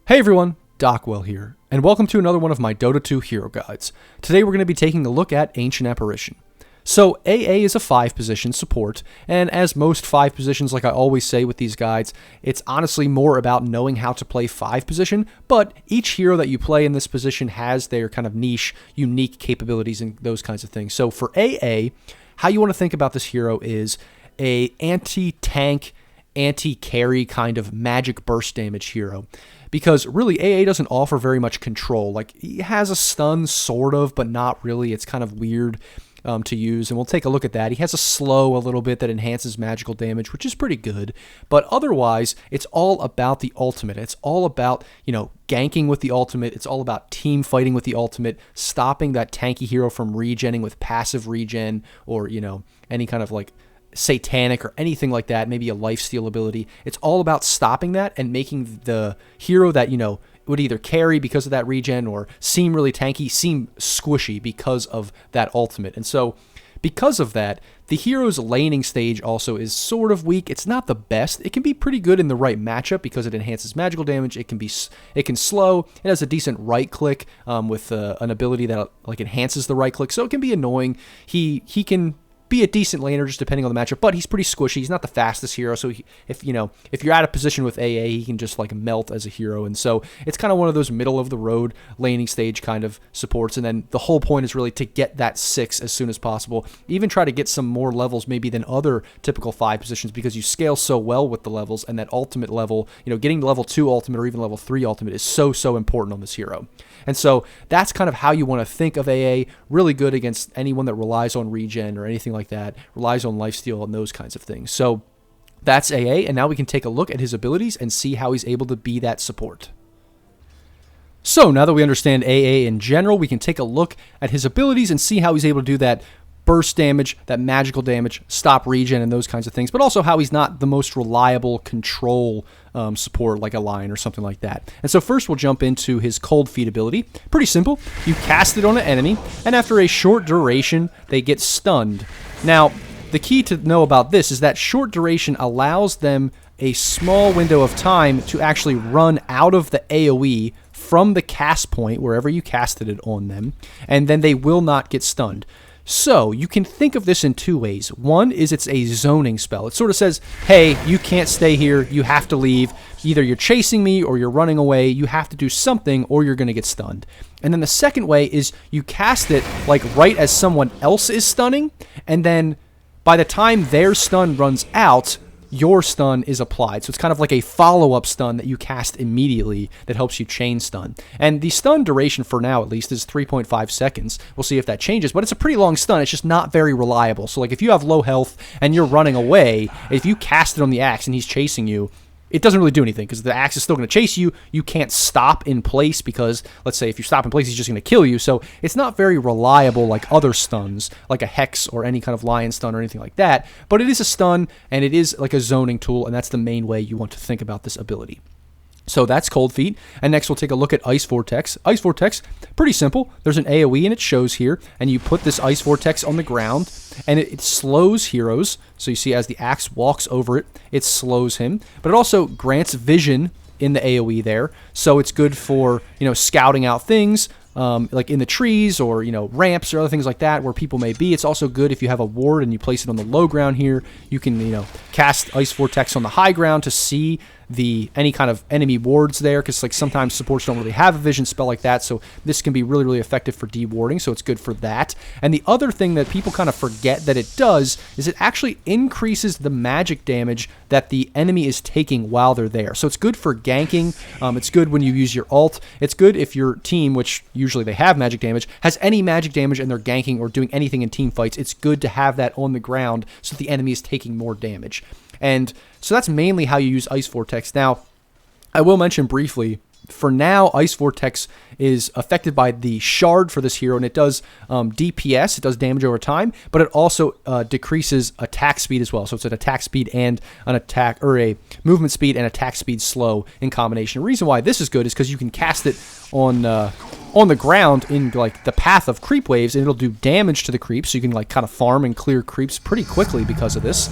Hey everyone, Dockwell here, and welcome to another one of my Dota 2 hero guides. Today we're going to be taking a look at Ancient Apparition. So AA is a 5-position support, and as most 5 positions, like I always say with these guides, it's honestly more about knowing how to play 5-position, but each hero that you play in this position has their kind of niche, unique capabilities and those kinds of things. So for AA, how you want to think about this hero is a anti-tank, anti-carry kind of magic burst damage hero. Because really, AA doesn't offer very much control. Like, he has a stun, sort of, but not really. It's kind of weird to use, and we'll take a look at that. He has a slow a little bit that enhances magical damage, which is pretty good. But otherwise, it's all about the ultimate. It's all about, ganking with the ultimate. It's all about team fighting with the ultimate, stopping that tanky hero from regenning with passive regen, or, any kind of, satanic or anything like that, maybe a lifesteal ability. It's all about stopping that and making the hero that, would either carry because of that regen or seem really tanky, seem squishy because of that ultimate. And so because of that, the hero's laning stage also is sort of weak. It's not the best. It can be pretty good in the right matchup because it enhances magical damage. It can slow. It has a decent right click with an ability that enhances the right click. So it can be annoying. He can be a decent laner just depending on the matchup, but he's pretty squishy. He's not the fastest hero, so if you're out of position with AA, he can just melt as a hero. And so it's kind of one of those middle of the road laning stage kind of supports. And then the whole point is really to get that 6 as soon as possible. Even try to get some more levels maybe than other typical 5 positions, because you scale so well with the levels, and that ultimate level, getting to level 2 ultimate or even level 3 ultimate is so important on this hero. And so that's kind of how you want to think of AA. Really good against anyone that relies on regen or anything like that, relies on lifesteal and those kinds of things. So that's AA, and now we can take a look at his abilities and see how he's able to be that support. So now that we understand AA in general, we can take a look at his abilities and see how he's able to do that burst damage, that magical damage, stop regen, and those kinds of things, but also how he's not the most reliable control support like a Lion or something like that. And so first we'll jump into his Cold Feet ability. Pretty simple. You cast it on an enemy, and after a short duration, they get stunned. Now, the key to know about this is that short duration allows them a small window of time to actually run out of the AoE from the cast point, wherever you casted it on them, and then they will not get stunned. So you can think of this in 2 ways. One is it's a zoning spell. It sort of says, hey, you can't stay here, you have to leave. Either you're chasing me or you're running away, you have to do something or you're going to get stunned. And then the second way is you cast it right as someone else is stunning, and then by the time their stun runs out, your stun is applied. So it's kind of like a follow-up stun that you cast immediately that helps you chain stun. And the stun duration for now, at least, is 3.5 seconds. We'll see if that changes, but it's a pretty long stun. It's just not very reliable. So if you have low health and you're running away, if you cast it on the axe and he's chasing you, it doesn't really do anything because the axe is still going to chase you. You can't stop in place because, let's say, if you stop in place, he's just going to kill you. So it's not very reliable like other stuns, like a Hex or any kind of Lion stun or anything like that. But it is a stun, and it is like a zoning tool, and that's the main way you want to think about this ability. So that's Cold Feet, and next we'll take a look at Ice Vortex. Ice Vortex, pretty simple. There's an AoE, and it shows here, and you put this Ice Vortex on the ground, and it slows heroes. So you see as the axe walks over it, it slows him, but it also grants vision in the AoE there, so it's good for, scouting out things, like in the trees or, ramps or other things like that where people may be. It's also good if you have a ward and you place it on the low ground here. You can, cast Ice Vortex on the high ground to see any kind of enemy wards there, because sometimes supports don't really have a vision spell like that, so this can be really effective for dewarding, so it's good for that. And the other thing that people kind of forget that it does is it actually increases the magic damage that the enemy is taking while they're there. So it's good for ganking, it's good when you use your ult, it's good if your team, which usually they have magic damage, has any magic damage and they're ganking or doing anything in team fights. It's good to have that on the ground so the enemy is taking more damage. And so that's mainly how you use Ice Vortex. Now, I will mention briefly, for now, Ice Vortex is affected by the shard for this hero, and it does DPS, it does damage over time, but it also decreases attack speed as well. So it's an attack speed and an attack, or a movement speed and attack speed slow in combination. The reason why this is good is because you can cast it on the ground in the path of creep waves, and it'll do damage to the creeps, so you can kind of farm and clear creeps pretty quickly because of this.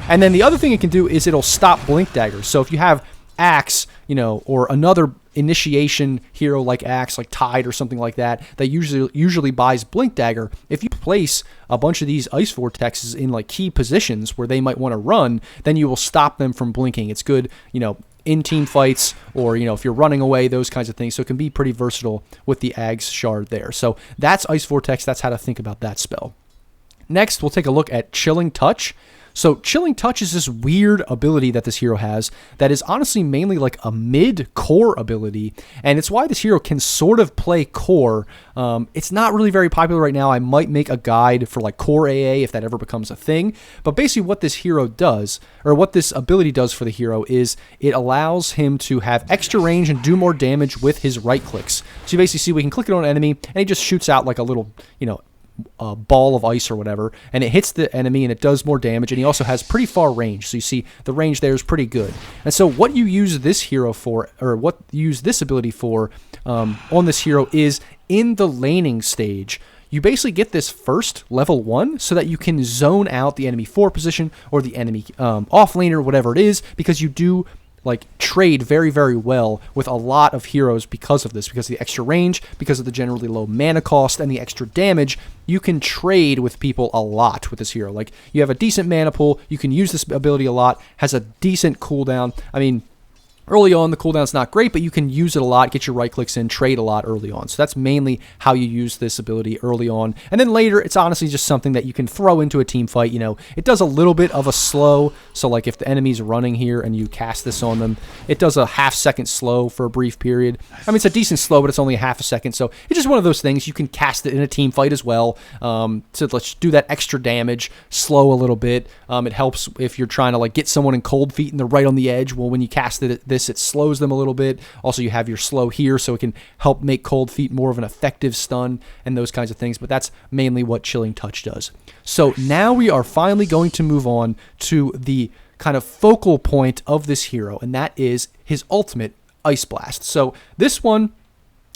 And then the other thing it can do is it'll stop blink daggers. So if you have Axe, or another initiation hero like Axe, like Tide or something like that, that usually buys Blink Dagger, if you place a bunch of these Ice Vortexes in like key positions where they might want to run, then you will stop them from blinking. It's good, in team fights, or if you're running away, those kinds of things. So it can be pretty versatile with the Ags Shard there. So that's Ice Vortex. That's how to think about that spell. Next, we'll take a look at Chilling Touch. So Chilling Touch is this weird ability that this hero has that is honestly mainly like a mid-core ability, and it's why this hero can sort of play core. It's not really very popular right now. I might make a guide for like core AA if that ever becomes a thing, but basically what this hero does, or what this ability does for the hero, is it allows him to have extra range and do more damage with his right clicks. So you basically see we can click it on an enemy, and he just shoots out like a little, a ball of ice or whatever, and it hits the enemy and it does more damage, and he also has pretty far range, so you see the range there is pretty good. And so what you use this hero for, or what you use this ability for on this hero, is in the laning stage. You basically get this first level 1 so that you can zone out the enemy 4 position or the enemy off laner, whatever it is, because you do like trade very, very well with a lot of heroes because of this, because of the extra range, because of the generally low mana cost, and the extra damage. You can trade with people a lot with this hero. Like, you have a decent mana pool, you can use this ability a lot, has a decent cooldown. I mean, early on, the cooldown's not great, but you can use it a lot, get your right clicks in, trade a lot early on. So that's mainly how you use this ability early on. And then later, it's honestly just something that you can throw into a team fight. It does a little bit of a slow. So like if the enemy's running here and you cast this on them, it does a half-second slow for a brief period. I mean, it's a decent slow, but it's only a half a second. So it's just one of those things. You can cast it in a team fight as well. So let's do that extra damage, slow a little bit. It helps if you're trying to like get someone in cold feet and they're right on the edge. Well, when you cast it slows them a little bit. Also, you have your slow here, so it can help make cold feet more of an effective stun and those kinds of things, but that's mainly what Chilling Touch does. So now we are finally going to move on to the kind of focal point of this hero, and that is his ultimate, Ice Blast. So this one,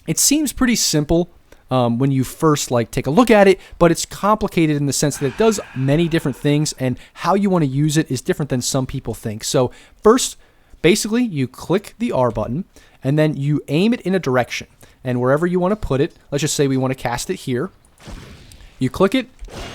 it seems pretty simple when you first take a look at it, but it's complicated in the sense that it does many different things, and how you want to use it is different than some people think. So first, basically, you click the R button, and then you aim it in a direction. And wherever you want to put it, let's just say we want to cast it here. You click it,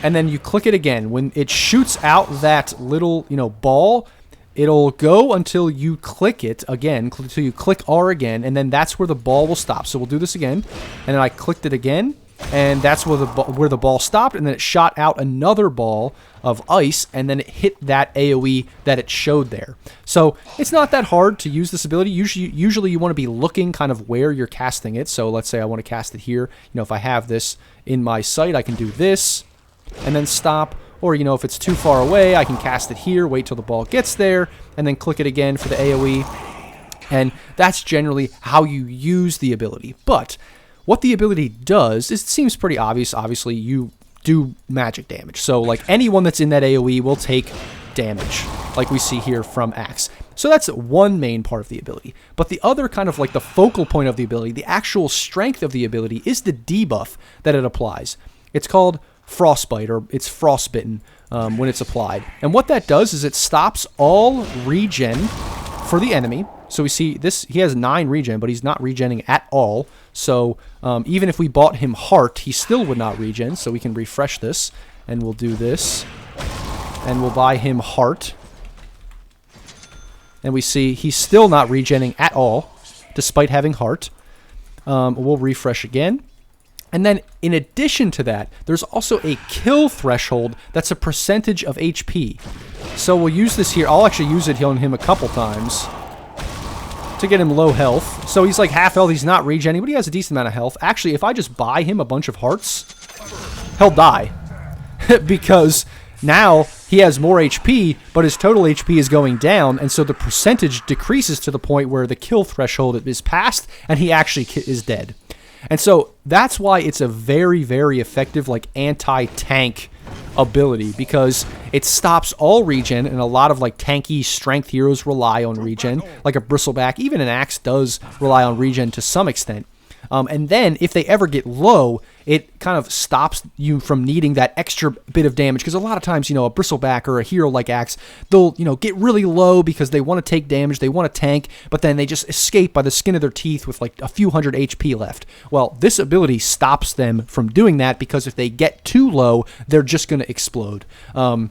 and then you click it again. When it shoots out that little, ball, it'll go until you click it again, until you click R again, and then that's where the ball will stop. So we'll do this again, and then I clicked it again, and that's where the ball stopped, and then it shot out another ball of ice, and then it hit that AoE that it showed there. So it's not that hard to use this ability. Usually you want to be looking kind of where you're casting it. So let's say I want to cast it here. If I have this in my sight, I can do this and then stop. Or, if it's too far away, I can cast it here, wait till the ball gets there, and then click it again for the AoE. And that's generally how you use the ability. But what the ability does is, it seems pretty obvious. Obviously, you do magic damage. So, like, anyone that's in that AoE will take damage, like we see here from Axe. So that's one main part of the ability. But the other kind of like the focal point of the ability, the actual strength of the ability, is the debuff that it applies. It's called Frostbite, or it's Frostbitten when it's applied. And what that does is it stops all regen for the enemy. So we see this, he has 9 regen, but he's not regenning at all. So even if we bought him Heart, he still would not regen. So we can refresh this, and we'll do this. And we'll buy him Heart. And we see he's still not regenning at all, despite having Heart. We'll refresh again. And then, in addition to that, there's also a kill threshold that's a percentage of HP. So we'll use this here. I'll actually use it on him a couple times to get him low health. So he's like half health. He's not regenning, but he has a decent amount of health. Actually, if I just buy him a bunch of hearts, he'll die. Because now he has more HP, but his total HP is going down, and so the percentage decreases to the point where the kill threshold is passed, and he actually is dead. And so that's why it's a very, very effective, like, anti-tank ability, because it stops all regen, and a lot of, like, tanky strength heroes rely on regen, like a Bristleback. Even an Axe does rely on regen to some extent. And then if they ever get low, it kind of stops you from needing that extra bit of damage. Because a lot of times, a bristleback or a hero like Axe, they'll, get really low because they want to take damage, they want to tank, but then they just escape by the skin of their teeth with like a few hundred HP left. Well, this ability stops them from doing that because if they get too low, they're just going to explode. And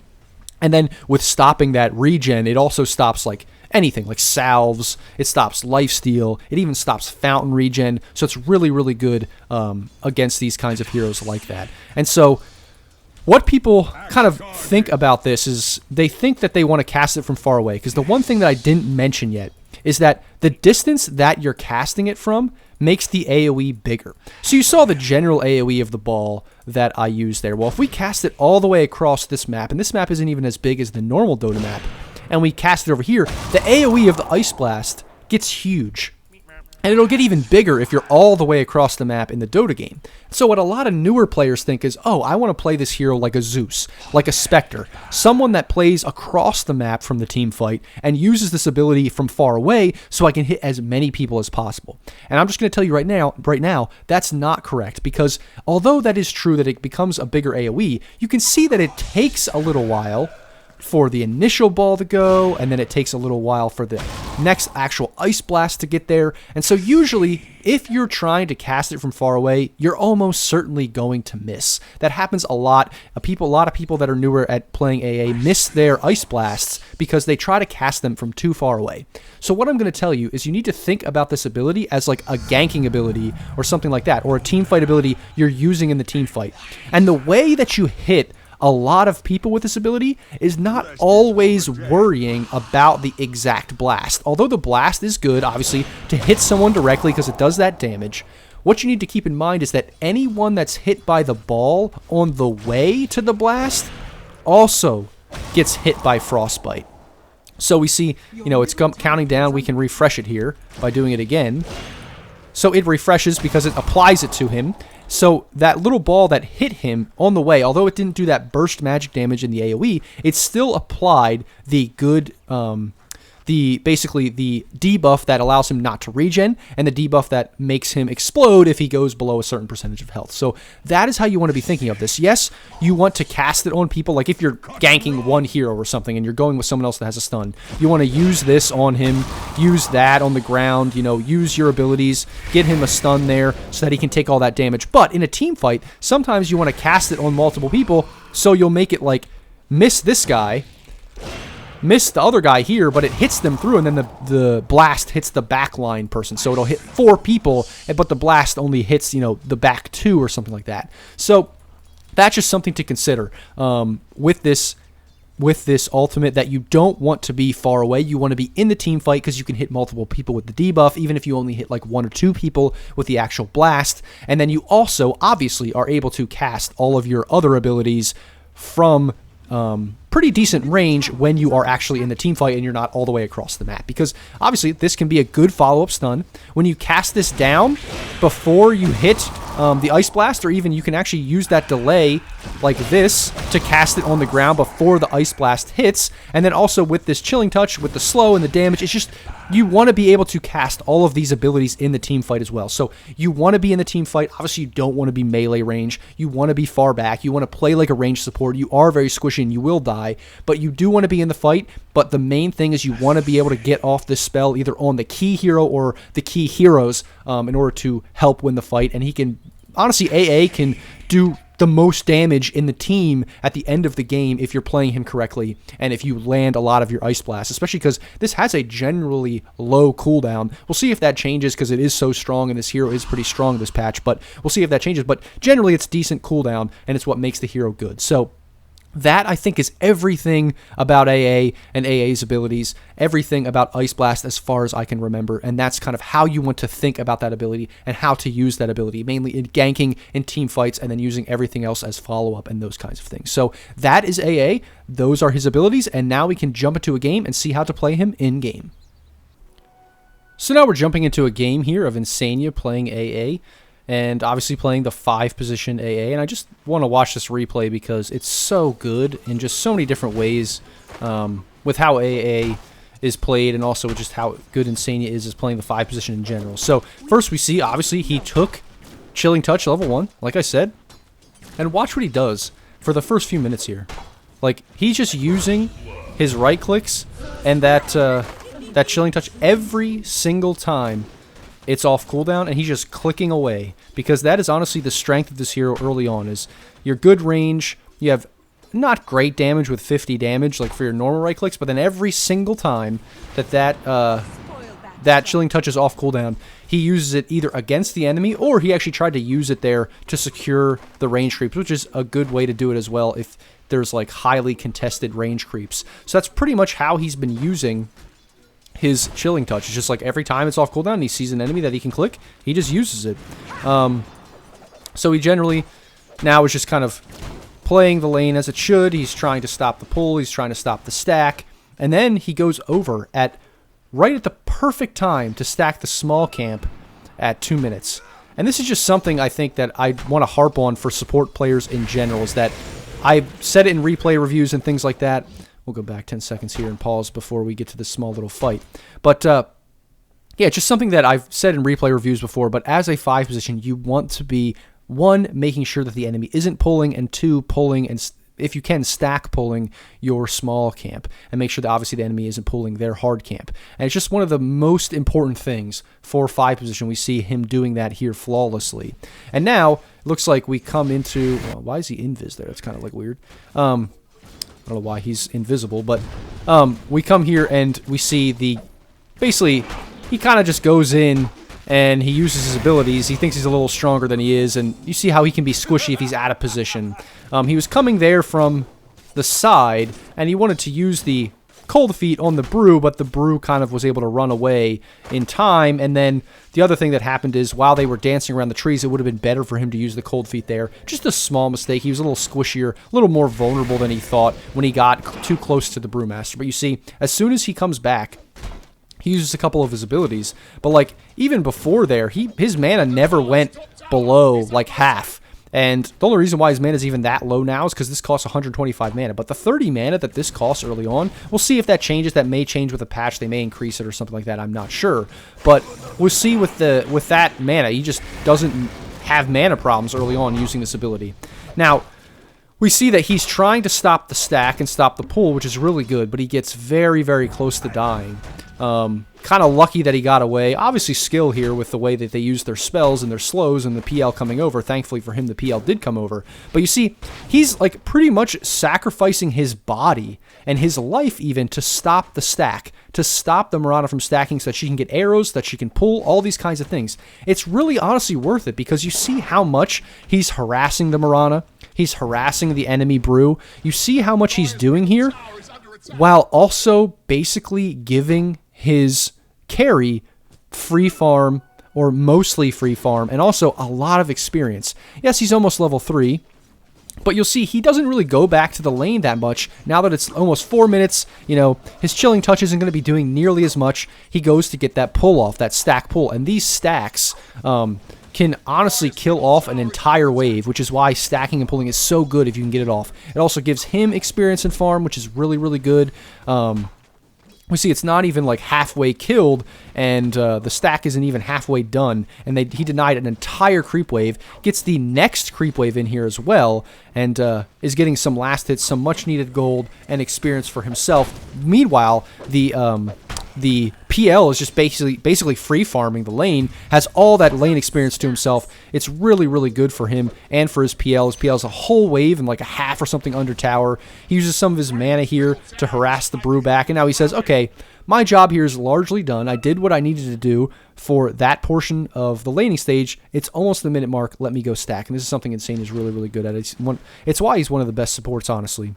then with stopping that regen, it also stops like anything like salves, it stops lifesteal, it even stops fountain regen, so it's really, really good against these kinds of heroes like that. And so what people kind of think about this is they think that they want to cast it from far away, because the one thing that I didn't mention yet is that the distance that you're casting it from makes the AoE bigger. So you saw the general AoE of the ball that I used there. Well, if we cast it all the way across this map, and this map isn't even as big as the normal Dota map, and we cast it over here, the AoE of the Ice Blast gets huge. And it'll get even bigger if you're all the way across the map in the Dota game. So what a lot of newer players think is, oh, I want to play this hero like a Zeus, like a Spectre, someone that plays across the map from the team fight and uses this ability from far away so I can hit as many people as possible. And I'm just going to tell you right now, that's not correct, because although that is true that it becomes a bigger AoE, you can see that it takes a little while for the initial ball to go, and then it takes a little while for the next actual Ice Blast to get there. And so usually, if you're trying to cast it from far away, you're almost certainly going to miss. That happens a lot. A lot of people that are newer at playing AA miss their Ice Blasts because they try to cast them from too far away. So what I'm going to tell you is you need to think about this ability as like a ganking ability or something like that, or a team fight ability you're using in the team fight. And the way that you hit a lot of people with this ability is not always worrying about the exact blast. Although the blast is good, obviously, to hit someone directly because it does that damage, what you need to keep in mind is that anyone that's hit by the ball on the way to the blast also gets hit by Frostbite. So we see, it's counting down. We can refresh it here by doing it again. So it refreshes because it applies it to him. So that little ball that hit him on the way, although it didn't do that burst magic damage in the AoE, it still applied the good, basically the debuff that allows him not to regen, and the debuff that makes him explode if he goes below a certain percentage of health. So that is how you want to be thinking of this. Yes, you want to cast it on people, like if you're ganking one hero or something and you're going with someone else that has a stun, you want to use this on him, use that on the ground, use your abilities, get him a stun there so that he can take all that damage. But in a team fight, sometimes you want to cast it on multiple people, so you'll make it like miss this guy, miss the other guy here, but it hits them through, and then the blast hits the backline person. So it'll hit 4 people, but the blast only hits, the back 2 or something like that. So that's just something to consider with this ultimate, that you don't want to be far away. You want to be in the team fight because you can hit multiple people with the debuff, even if you only hit like 1 or 2 people with the actual blast. And then you also obviously are able to cast all of your other abilities from pretty decent range when you are actually in the team fight and you're not all the way across the map, because obviously this can be a good follow-up stun. When you cast this down before you hit the Ice Blast, or even you can actually use that delay like this to cast it on the ground before the Ice Blast hits. And then also with this Chilling Touch, with the slow and the damage, it's just, you want to be able to cast all of these abilities in the team fight as well. So you want to be in the team fight. Obviously, you don't want to be melee range. You want to be far back. You want to play like a ranged support. You are very squishy and you will die, but you do want to be in the fight. But the main thing is you want to be able to get off this spell either on the key hero or the key heroes in order to help win the fight. And he can, honestly, AA can do the most damage in the team at the end of the game if you're playing him correctly and if you land a lot of your Ice Blasts, especially because this has a generally low cooldown. We'll see if that changes because it is so strong and this hero is pretty strong this patch, but we'll see if that changes. But generally it's decent cooldown and it's what makes the hero good. So that, I think, is everything about AA and AA's abilities, everything about Ice Blast as far as I can remember, and that's kind of how you want to think about that ability and how to use that ability, mainly in ganking, in team fights, and then using everything else as follow-up and those kinds of things. So that is AA, those are his abilities, and now we can jump into a game and see how to play him in-game. So now we're jumping into a game here of Insania playing AA, and obviously playing the 5-position AA, and I just want to watch this replay because it's so good in just so many different ways with how AA is played, and also just how good Insania is playing the 5 position in general. So first we see, obviously, he took Chilling Touch level 1, like I said, and watch what he does for the first few minutes here. Like, he's just using his right clicks and that Chilling Touch every single time it's off cooldown, and he's just clicking away, because that is honestly the strength of this hero early on, is your good range. You have not great damage with 50 damage like for your normal right clicks, but then every single time that Chilling Touch is off cooldown, he uses it either against the enemy, or he actually tried to use it there to secure the range creeps, which is a good way to do it as well if there's like highly contested range creeps. So that's pretty much how he's been using his Chilling Touch. It's just like every time it's off cooldown and he sees an enemy that he can click, he just uses it. So he generally now is just kind of playing the lane as it should. He's trying to stop the pull, he's trying to stop the stack, and then he goes over right at the perfect time to stack the small camp at 2 minutes. And this is just something I think that I want to harp on for support players in general, is that I've said it in replay reviews and things like that. We'll go back 10 seconds here and pause before we get to this small little fight. But, yeah, just something that I've said in replay reviews before, but as a 5 position, you want to be, 1, making sure that the enemy isn't pulling, and 2, pulling, and if you can, stack pulling your small camp, and make sure that obviously the enemy isn't pulling their hard camp. And it's just one of the most important things for 5 position. We see him doing that here flawlessly. And now, it looks like we come into, well, why is he invis there? That's kind of like weird. I don't know why he's invisible, but we come here and we see basically, he kind of just goes in and he uses his abilities. He thinks he's a little stronger than he is, and you see how he can be squishy if he's out of position. He was coming there from the side, and he wanted to use the Cold Feet on the Brew, but the Brew kind of was able to run away in time. And then the other thing that happened is, while they were dancing around the trees, it would have been better for him to use the Cold Feet there. Just a small mistake. He was a little squishier, a little more vulnerable than he thought when he got too close to the Brewmaster. But you see, as soon as he comes back, he uses a couple of his abilities. But like, even before there, his mana never went below like half. And the only reason why his mana is even that low now is because this costs 125 mana. But the 30 mana that this costs early on, we'll see if that changes. That may change with a patch. They may increase it or something like that. I'm not sure. But we'll see with that mana. He just doesn't have mana problems early on using this ability. Now, we see that he's trying to stop the stack and stop the pull, which is really good. But he gets very, very close to dying. Kind of lucky that he got away. Obviously skill here with the way that they use their spells and their slows and the PL coming over. Thankfully for him, the PL did come over. But you see, he's like pretty much sacrificing his body and his life even to stop the stack, to stop the Mirana from stacking so that she can get arrows, that she can pull, all these kinds of things. It's really honestly worth it, because you see how much he's harassing the Mirana. He's harassing the enemy Brew. You see how much he's doing here, while also basically giving his carry free farm, or mostly free farm, and also a lot of experience. Yes, he's almost level 3, but you'll see he doesn't really go back to the lane that much. Now that it's almost 4 minutes, you know, his Chilling Touch isn't going to be doing nearly as much. He goes to get that pull off, that stack pull, and these stacks can honestly kill off an entire wave, which is why stacking and pulling is so good if you can get it off. It also gives him experience in farm, which is really, really good. We see it's not even like halfway killed, and the stack isn't even halfway done, and he denied an entire creep wave, gets the next creep wave in here as well, and is getting some last hits, some much needed gold and experience for himself. Meanwhile, the PL is just basically free farming the lane, has all that lane experience to himself. It's really, really good for him and for his PL. His PL is a whole wave and like a half or something under tower. He uses some of his mana here to harass the Brew back, and now he says, okay, my job here is largely done. I did what I needed to do for that portion of the laning stage. It's almost the minute mark. Let me go stack. And this is something Insane is really, really good at. It's why he's one of the best supports, honestly.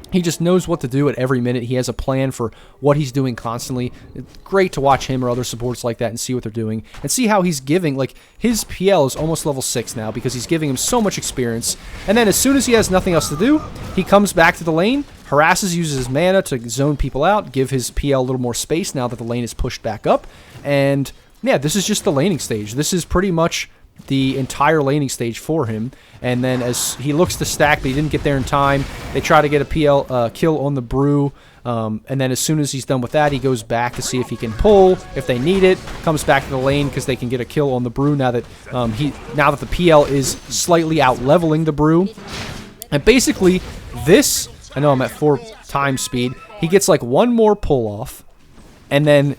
He just knows what to do at every minute. He has a plan for what he's doing constantly. It's great to watch him or other supports like that and see what they're doing. And see how he's giving, like, his PL is almost level 6 now because he's giving him so much experience. And then as soon as he has nothing else to do, he comes back to the lane, harasses, uses his mana to zone people out, give his PL a little more space now that the lane is pushed back up. And, yeah, this is just the laning stage. This is pretty much the entire laning stage for him. And then as he looks to stack, but he didn't get there in time, they try to get a PL kill on the Brew. And then as soon as he's done with that, he goes back to see if he can pull, if they need it, comes back to the lane because they can get a kill on the Brew now that the PL is slightly out leveling the Brew. And basically, this, I know I'm at 4 times speed, he gets like one more pull off, and then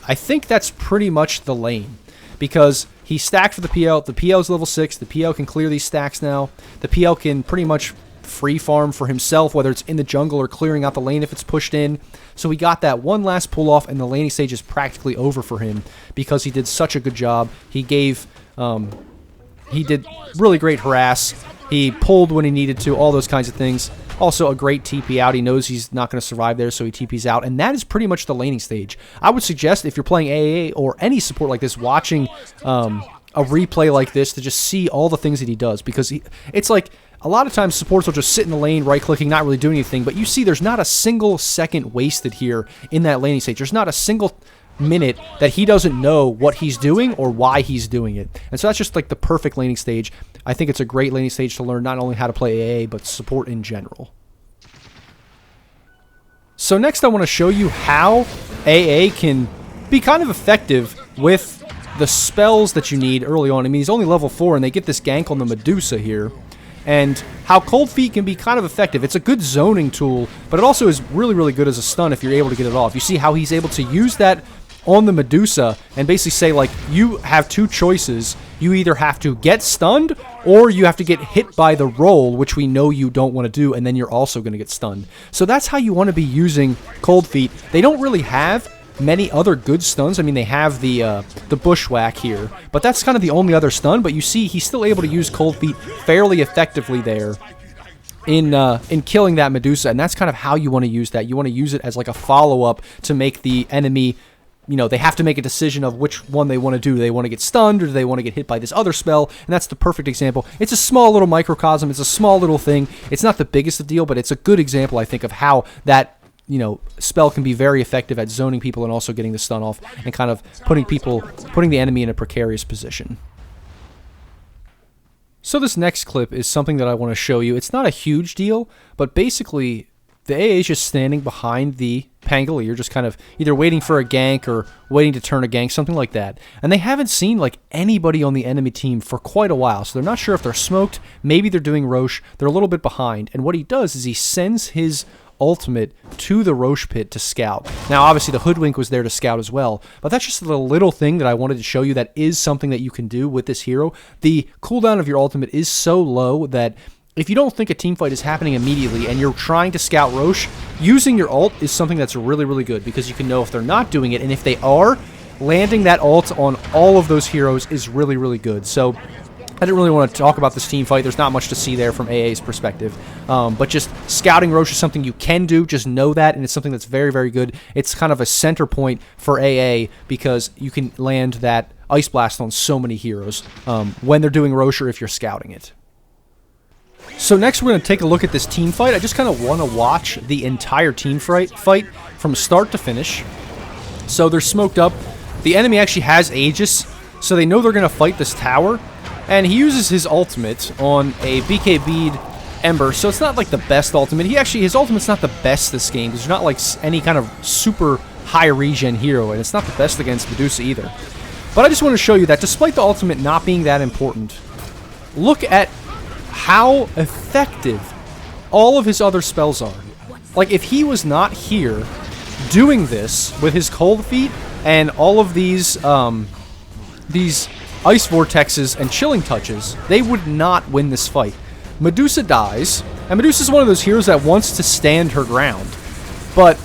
I think that's pretty much the lane. Because he stacked for the PL, the PL is level 6, the PL can clear these stacks now, the PL can pretty much free farm for himself, whether it's in the jungle or clearing out the lane if it's pushed in. So he got that one last pull off, and the laning stage is practically over for him because he did such a good job. He did really great harass. He pulled when he needed to, all those kinds of things. Also a great TP out. He knows he's not going to survive there, so he TPs out. And that is pretty much the laning stage. I would suggest if you're playing AA or any support like this, watching a replay like this to just see all the things that he does. Because it's like a lot of times supports will just sit in the lane, right-clicking, not really doing anything. But you see there's not a single second wasted here in that laning stage. There's not a single minute that he doesn't know what he's doing or why he's doing it. And so that's just like the perfect laning stage. I think it's a great laning stage to learn not only how to play AA, but support in general. So next I want to show you how AA can be kind of effective with the spells that you need early on. I mean, he's only level 4, and they get this gank on the Medusa here. And how Cold Feet can be kind of effective. It's a good zoning tool, but it also is really, really good as a stun if you're able to get it off. You see how he's able to use that on the Medusa and basically say, like, you have 2 choices. You either have to get stunned or you have to get hit by the roll, which we know you don't want to do, and then you're also going to get stunned. So that's how you want to be using Cold Feet. They don't really have many other good stuns. I mean, they have the Bushwhack here, but that's kind of the only other stun. But you see he's still able to use Cold Feet fairly effectively there in killing that Medusa, and that's kind of how you want to use that. You want to use it as like a follow-up to make the enemy, you know, they have to make a decision of which one they want to do. Do they want to get stunned or do they want to get hit by this other spell? And that's the perfect example. It's a small little microcosm. It's a small little thing. It's not the biggest of deal, but it's a good example, I think, of how that, you know, spell can be very effective at zoning people and also getting the stun off and kind of putting the enemy in a precarious position. So this next clip is something that I want to show you. It's not a huge deal, but basically the AA is just standing behind the Pangolier, just kind of either waiting for a gank or waiting to turn a gank, something like that. And they haven't seen like anybody on the enemy team for quite a while, so they're not sure if they're smoked. Maybe they're doing Rosh. They're a little bit behind. And what he does is he sends his ultimate to the Rosh pit to scout. Now, obviously, the Hoodwink was there to scout as well, but that's just the little thing that I wanted to show you that is something that you can do with this hero. The cooldown of your ultimate is so low that if you don't think a team fight is happening immediately and you're trying to scout Rosh, using your ult is something that's really, really good because you can know if they're not doing it, and if they are, landing that ult on all of those heroes is really, really good. So I didn't really want to talk about this team fight. There's not much to see there from AA's perspective. But just scouting Rosh is something you can do. Just know that, and it's something that's very, very good. It's kind of a center point for AA because you can land that Ice Blast on so many heroes when they're doing Rosh or if you're scouting it. So next we're going to take a look at this team fight. I just kind of want to watch the entire team fight from start to finish. So they're smoked up. The enemy actually has Aegis, so they know they're going to fight this tower. And he uses his ultimate on a BK Bead Ember, so it's not like the best ultimate. His ultimate's not the best this game. There's not like any kind of super high regen hero, and it's not the best against Medusa either. But I just want to show you that despite the ultimate not being that important, look at how effective all of his other spells are. Like, if he was not here doing this with his Cold Feet and all of these Ice Vortexes and Chilling Touches, they would not win this fight. Medusa dies, and Medusa's one of those heroes that wants to stand her ground. But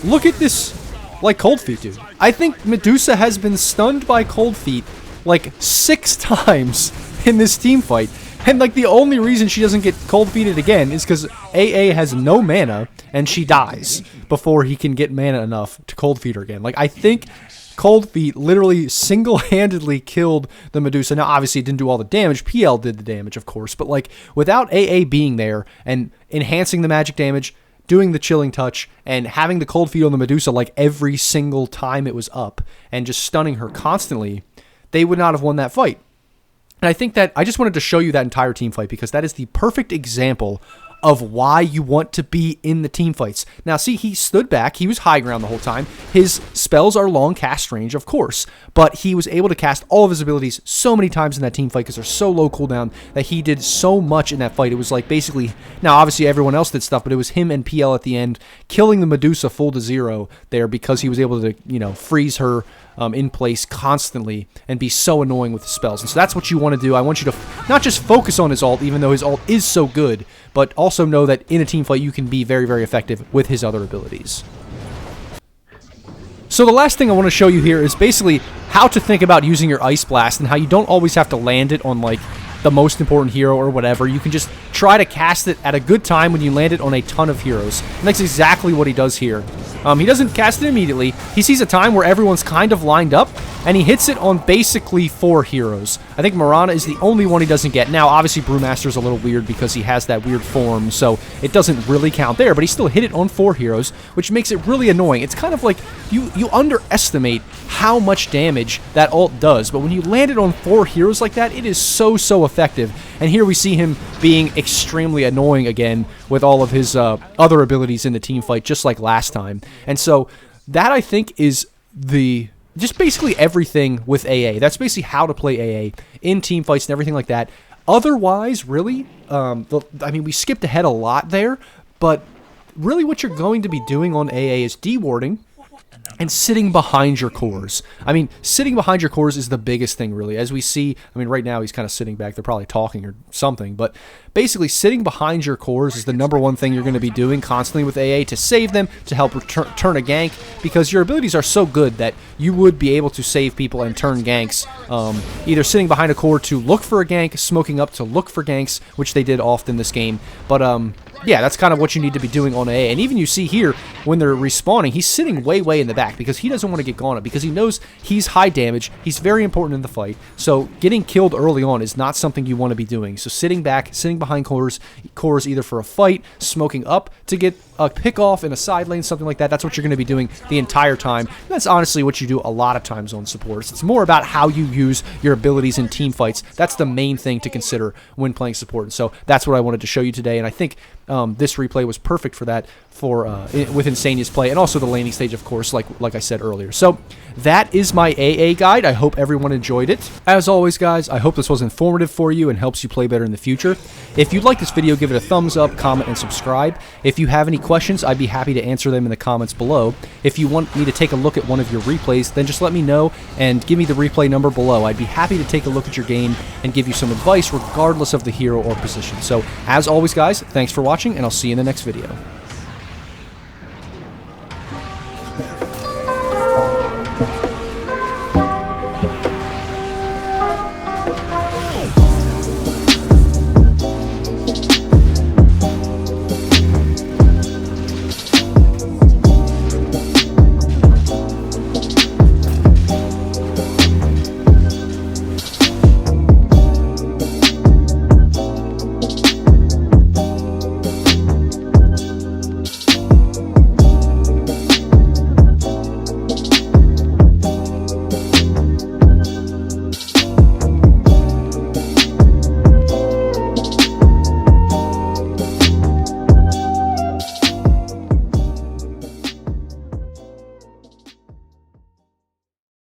look at this, like, Cold Feet, dude. I think Medusa has been stunned by Cold Feet like 6 times in this team fight. And, like, the only reason she doesn't get Cold Feeted again is because AA has no mana, and she dies before he can get mana enough to Cold Feed her again. Like, I think Cold Feet literally single-handedly killed the Medusa. Now, obviously, it didn't do all the damage. PL did the damage, of course. But, like, without AA being there and enhancing the magic damage, doing the Chilling Touch, and having the Cold Feet on the Medusa, like, every single time it was up, and just stunning her constantly, they would not have won that fight. And I think that I just wanted to show you that entire team fight because that is the perfect example of why you want to be in the team fights. Now, see, he stood back. He was high ground the whole time. His spells are long cast range, of course, but he was able to cast all of his abilities so many times in that team fight because they're so low cooldown that he did so much in that fight. It was like basically, now obviously everyone else did stuff, but it was him and PL at the end killing the Medusa full to 0 there because he was able to, you know, freeze her in place constantly and be so annoying with the spells. And so that's what you want to do. I want you to not just focus on his ult, even though his ult is so good, but also know that in a team fight you can be very, very effective with his other abilities. So the last thing I want to show you here is basically how to think about using your Ice Blast and how you don't always have to land it on like the most important hero or whatever. You can just try to cast it at a good time when you land it on a ton of heroes. And that's exactly what he does here. He doesn't cast it immediately. He sees a time where everyone's kind of lined up, and he hits it on basically 4 heroes. I think Mirana is the only one he doesn't get. Now, obviously, Brewmaster's a little weird because he has that weird form, so it doesn't really count there, but he still hit it on 4 heroes, which makes it really annoying. It's kind of like you underestimate how much damage that ult does, but when you land it on 4 heroes like that, it is so effective. And here we see him being extremely annoying again with all of his other abilities in the team fight, just like last time. And so that, I think, is just basically everything with AA. That's basically how to play AA in team fights and everything like that. Otherwise, really, I mean, we skipped ahead a lot there, but really what you're going to be doing on AA is dewarding and sitting behind your cores. I mean, sitting behind your cores is the biggest thing, really. As we see, I mean, right now he's kind of sitting back. They're probably talking or something, but basically sitting behind your cores is the #1 thing you're going to be doing constantly with AA to save them, to help turn a gank, because your abilities are so good that you would be able to save people and turn ganks, either sitting behind a core to look for a gank, smoking up to look for ganks, which they did often this game, but yeah, that's kind of what you need to be doing on AA. And even you see here, when they're respawning, he's sitting way in the back because he doesn't want to get gone up, because he knows he's high damage, he's very important in the fight, so getting killed early on is not something you want to be doing. So sitting back, sitting behind cores either for a fight, smoking up to get a pick off in a side lane, something like that, that's what you're going to be doing the entire time. And that's honestly what you do a lot of times on supports. It's more about how you use your abilities in team fights. That's the main thing to consider when playing support. And so that's what I wanted to show you today, and I think this replay was perfect for that, with Insania's play, and also the laning stage, of course, like I said earlier. So that is my AA guide. I hope everyone enjoyed it. As always, guys, I hope this was informative for you and helps you play better in the future. If you'd like this video, give it a thumbs up, comment, and subscribe. If you have any questions, I'd be happy to answer them in the comments below. If you want me to take a look at one of your replays, then just let me know and give me the replay number below. I'd be happy to take a look at your game and give you some advice regardless of the hero or position. So as always, guys, thanks for watching, and I'll see you in the next video.